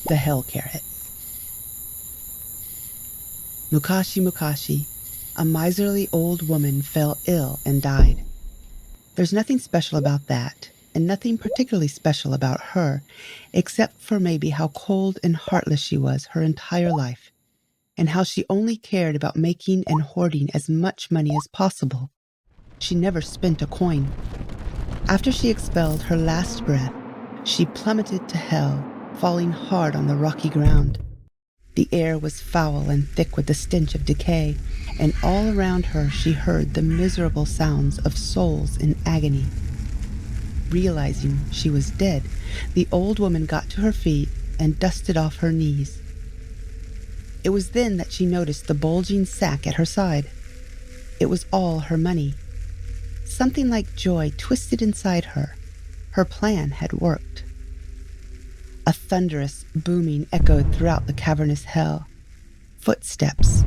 The Hell Carrot. Mukashi Mukashi, a miserly old woman fell ill and died. There's nothing special about that, and nothing particularly special about her, except for maybe how cold and heartless she was her entire life, and how she only cared about making and hoarding as much money as possible. She never spent a coin. After she expelled her last breath, she plummeted to hell, falling hard on the rocky ground. The air was foul and thick with the stench of decay, and all around her she heard the miserable sounds of souls in agony. Realizing she was dead, the old woman got to her feet and dusted off her knees. It was then that she noticed the bulging sack at her side. It was all her money. Something like joy twisted inside her. Her plan had worked. A thunderous booming echoed throughout the cavernous hell. Footsteps.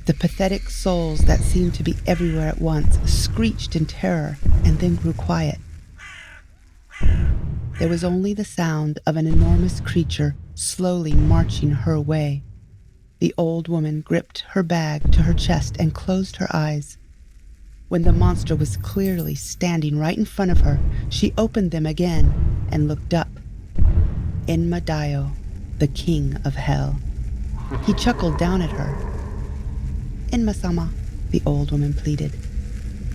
The pathetic souls that seemed to be everywhere at once screeched in terror and then grew quiet. There was only the sound of an enormous creature slowly marching her way. The old woman gripped her bag to her chest and closed her eyes. When the monster was clearly standing right in front of her, she opened them again and looked up. Enma-Daioh, the king of hell. He chuckled down at her. "Enma-sama," the old woman pleaded.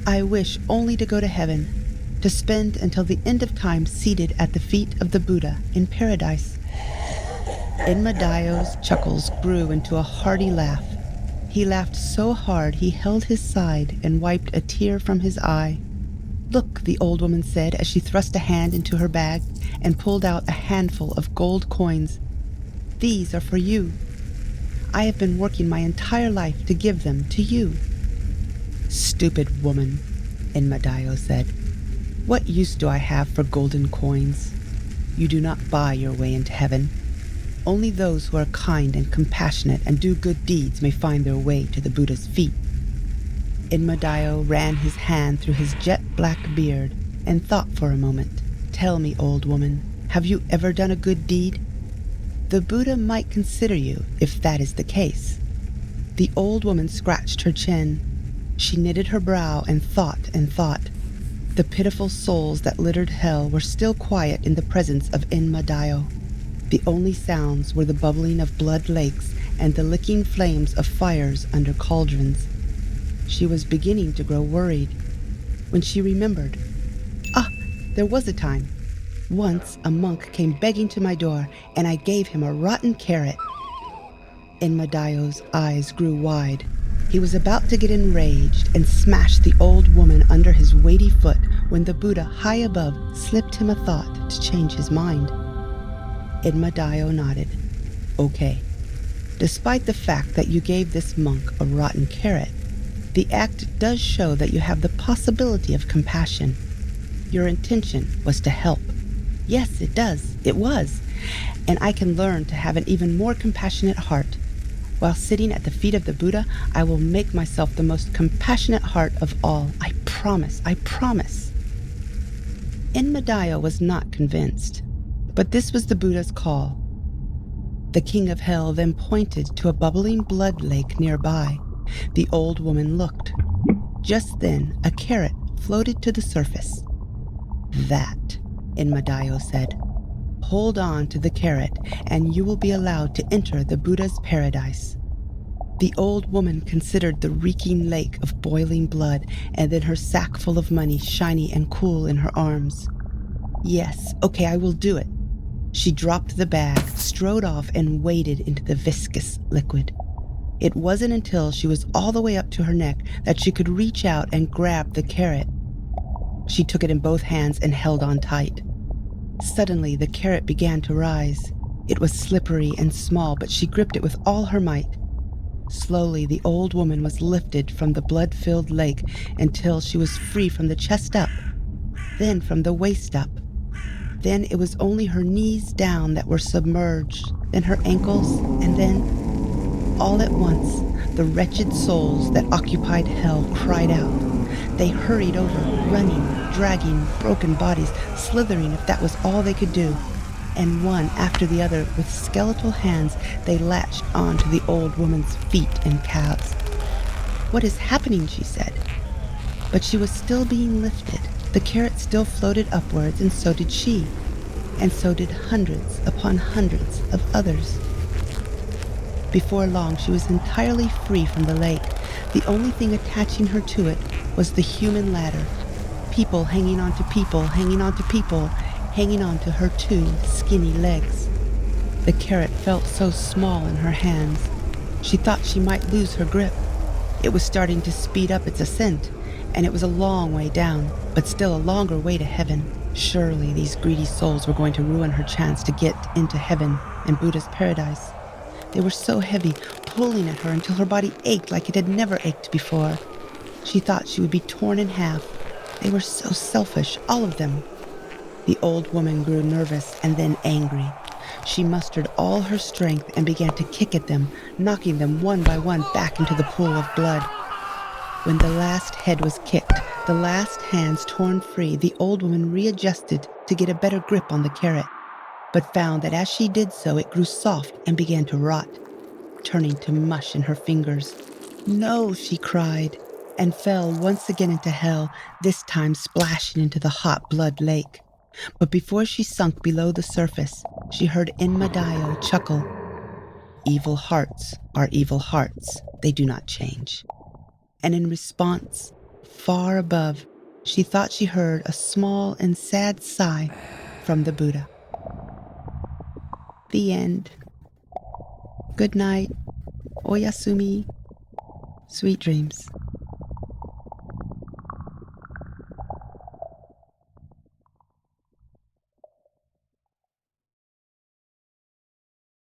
"I wish only to go to heaven, to spend until the end of time seated at the feet of the Buddha in paradise." Enma-Daioh's chuckles grew into a hearty laugh. He laughed so hard he held his side and wiped a tear from his eye. "Look," the old woman said as she thrust a hand into her bag and pulled out a handful of gold coins. "These are for you. I have been working my entire life to give them to you." "Stupid woman," Enma-Daioh said. "What use do I have for golden coins? You do not buy your way into heaven. Only those who are kind and compassionate and do good deeds may find their way to the Buddha's feet." Enma-Daioh ran his hand through his jet-black beard and thought for a moment. "Tell me, old woman, have you ever done a good deed? The Buddha might consider you if that is the case." The old woman scratched her chin. She knitted her brow and thought and thought. The pitiful souls that littered hell were still quiet in the presence of Enma-Daioh. The only sounds were the bubbling of blood lakes and the licking flames of fires under cauldrons. She was beginning to grow worried when she remembered. There was a time. Once a monk came begging to my door, and I gave him a rotten carrot. Enma-Daioh's eyes grew wide. He was about to get enraged and smash the old woman under his weighty foot when the Buddha high above slipped him a thought to change his mind. Enma-Daioh nodded. "Okay. Despite the fact that you gave this monk a rotten carrot, the act does show that you have the possibility of compassion. Your intention was to help." "Yes, it does. It was. And I can learn to have an even more compassionate heart. While sitting at the feet of the Buddha, I will make myself the most compassionate heart of all. I promise. I promise." Enma-Daioh was not convinced, but this was the Buddha's call. The king of hell then pointed to a bubbling blood lake nearby. The old woman looked. Just then, a carrot floated to the surface. "That," Enma-Daioh said. "Hold on to the carrot, and you will be allowed to enter the Buddha's paradise." The old woman considered the reeking lake of boiling blood, and then her sack full of money shiny and cool in her arms. "Yes, okay, I will do it." She dropped the bag, strode off, and waded into the viscous liquid. It wasn't until she was all the way up to her neck that she could reach out and grab the carrot. She took it in both hands and held on tight. Suddenly, the carrot began to rise. It was slippery and small, but she gripped it with all her might. Slowly, the old woman was lifted from the blood-filled lake until she was free from the chest up, then from the waist up. Then it was only her knees down that were submerged, then her ankles, and then, all at once, the wretched souls that occupied hell cried out. They hurried over, running, dragging broken bodies, slithering if that was all they could do. and one after the other, with skeletal hands, they latched onto the old woman's feet and calves. "What is happening?" she said. But she was still being lifted. The carrot still floated upwards, and so did she. And so did hundreds upon hundreds of others. Before long, she was entirely free from the lake. The only thing attaching her to it was the human ladder. People hanging onto people, hanging onto people, hanging onto her two skinny legs. The carrot felt so small in her hands. She thought she might lose her grip. It was starting to speed up its ascent, and it was a long way down, but still a longer way to heaven. Surely these greedy souls were going to ruin her chance to get into heaven and Buddha's paradise. They were so heavy, pulling at her until her body ached like it had never ached before. She thought she would be torn in half. They were so selfish, all of them. The old woman grew nervous and then angry. She mustered all her strength and began to kick at them, knocking them one by one back into the pool of blood. When the last head was kicked, the last hands torn free, the old woman readjusted to get a better grip on the carrot, but found that as she did so, it grew soft and began to rot, turning to mush in her fingers. "No," she cried, and fell once again into hell, this time splashing into the hot blood lake. But before she sunk below the surface, she heard Enmadayo chuckle. "Evil hearts are evil hearts. They do not change." And in response, far above, she thought she heard a small and sad sigh from the Buddha. The end. Good night. Oyasumi. Sweet dreams.